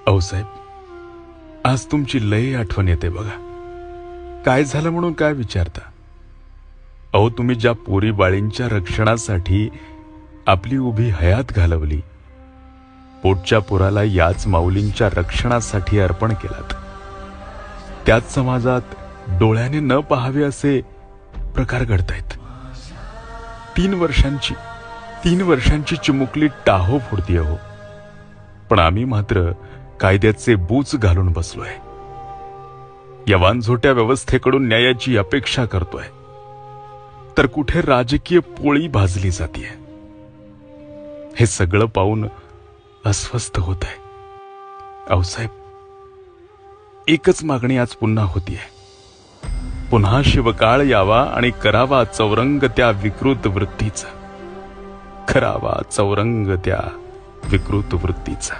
अहो साहेब, आज तुमची लय आठवण येते बघा. काय झालं म्हणून काय विचारता? अहो, तुम्ही ज्या पोरी बाळींच्या रक्षणासाठी आपली उभी हयात घालवली, पोटच्या पोराला याच माऊलींच्या रक्षणासाठी अर्पण केलात, त्याच समाजात डोळ्याने न पाहावे असे प्रकार घडतायत. 3 वर्षांची चिमुकली टाहो फोडतीये हो, पण आम्ही मात्र कायद्याचे बूच घालून बसलोय. या वानझोट्या व्यवस्थेकडून न्यायाची अपेक्षा करतोय, तर कुठे राजकीय पोळी भाजली जातीये. हे सगळं पाहून अस्वस्थ होत आहे. अहो साहेब, एकच मागणी आज पुन्हा होतीये. पुन्हा शिवकाळ यावा आणि करावा चौरंग त्या विकृत वृत्तीचा. करावा चौरंग त्या विकृत वृत्तीचा.